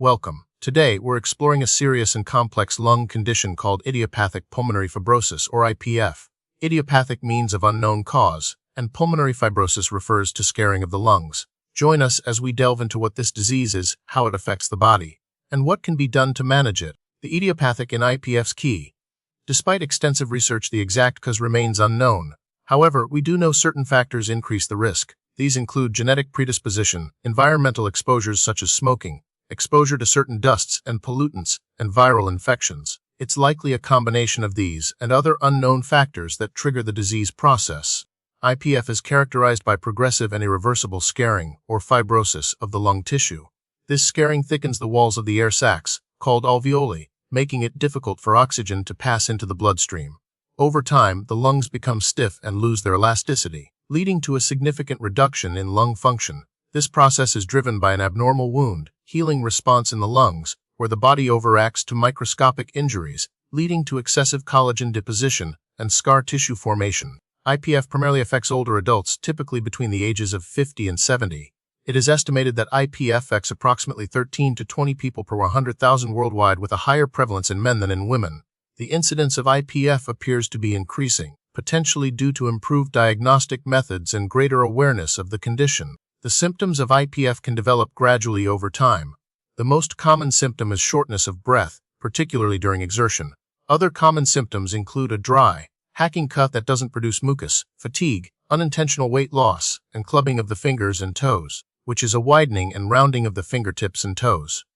Welcome. Today, we're exploring a serious and complex lung condition called idiopathic pulmonary fibrosis, or IPF. Idiopathic means of unknown cause, and pulmonary fibrosis refers to scarring of the lungs. Join us as we delve into what this disease is, how it affects the body, and what can be done to manage it. The idiopathic in IPF's key. Despite extensive research, the exact cause remains unknown. However, we do know certain factors increase the risk. These include genetic predisposition, environmental exposures such as smoking, exposure to certain dusts and pollutants, and viral infections. It's likely a combination of these and other unknown factors that trigger the disease process. IPF is characterized by progressive and irreversible scarring, or fibrosis, of the lung tissue. This scarring thickens the walls of the air sacs, called alveoli, making it difficult for oxygen to pass into the bloodstream. Over time, the lungs become stiff and lose their elasticity, leading to a significant reduction in lung function. This process is driven by an abnormal wound healing response in the lungs, where the body overreacts to microscopic injuries, leading to excessive collagen deposition and scar tissue formation. IPF primarily affects older adults, typically between the ages of 50 and 70. It is estimated that IPF affects approximately 13 to 20 people per 100,000 worldwide, with a higher prevalence in men than in women. The incidence of IPF appears to be increasing, potentially due to improved diagnostic methods and greater awareness of the condition. The symptoms of IPF can develop gradually over time. The most common symptom is shortness of breath, particularly during exertion. Other common symptoms include a dry, hacking cough that doesn't produce mucus, fatigue, unintentional weight loss, and clubbing of the fingers and toes, which is a widening and rounding of the fingertips and toes.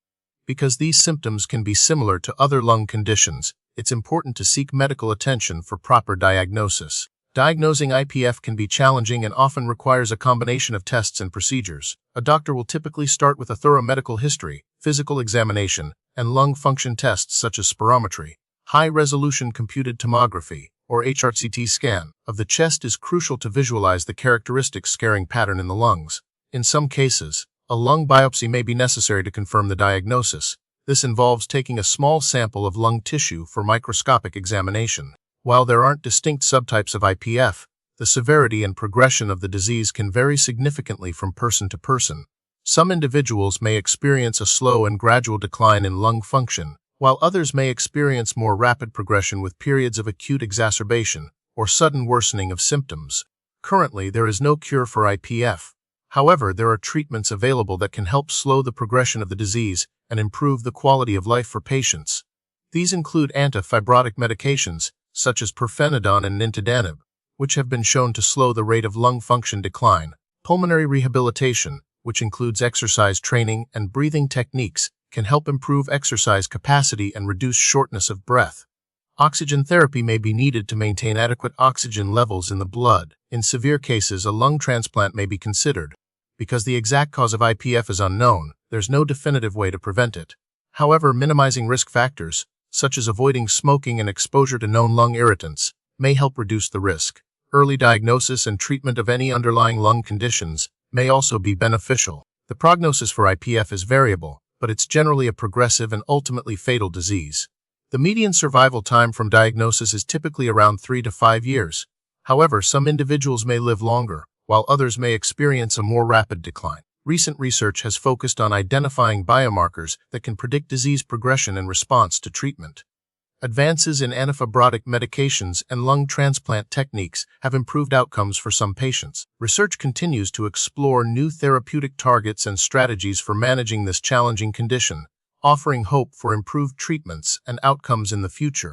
Because these symptoms can be similar to other lung conditions, it's important to seek medical attention for proper diagnosis. Diagnosing IPF can be challenging and often requires a combination of tests and procedures. A doctor will typically start with a thorough medical history, physical examination, and lung function tests such as spirometry. High-resolution computed tomography, or HRCT scan, of the chest is crucial to visualize the characteristic scarring pattern in the lungs. In some cases, a lung biopsy may be necessary to confirm the diagnosis. This involves taking a small sample of lung tissue for microscopic examination. While there aren't distinct subtypes of IPF, the severity and progression of the disease can vary significantly from person to person. Some individuals may experience a slow and gradual decline in lung function, while others may experience more rapid progression with periods of acute exacerbation or sudden worsening of symptoms. Currently, there is no cure for IPF. However, there are treatments available that can help slow the progression of the disease and improve the quality of life for patients. These include anti-fibrotic medications, such as pirfenidone and nintedanib, which have been shown to slow the rate of lung function decline. Pulmonary rehabilitation, which includes exercise training and breathing techniques, can help improve exercise capacity and reduce shortness of breath. Oxygen therapy may be needed to maintain adequate oxygen levels in the blood. In severe cases, a lung transplant may be considered. Because the exact cause of IPF is unknown, there's no definitive way to prevent it. However, minimizing risk factors, such as avoiding smoking and exposure to known lung irritants, may help reduce the risk. Early diagnosis and treatment of any underlying lung conditions may also be beneficial. The prognosis for IPF is variable, but it's generally a progressive and ultimately fatal disease. The median survival time from diagnosis is typically around 3 to 5 years. However, some individuals may live longer, while others may experience a more rapid decline. Recent research has focused on identifying biomarkers that can predict disease progression in response to treatment. Advances in antifibrotic medications and lung transplant techniques have improved outcomes for some patients. Research continues to explore new therapeutic targets and strategies for managing this challenging condition, offering hope for improved treatments and outcomes in the future.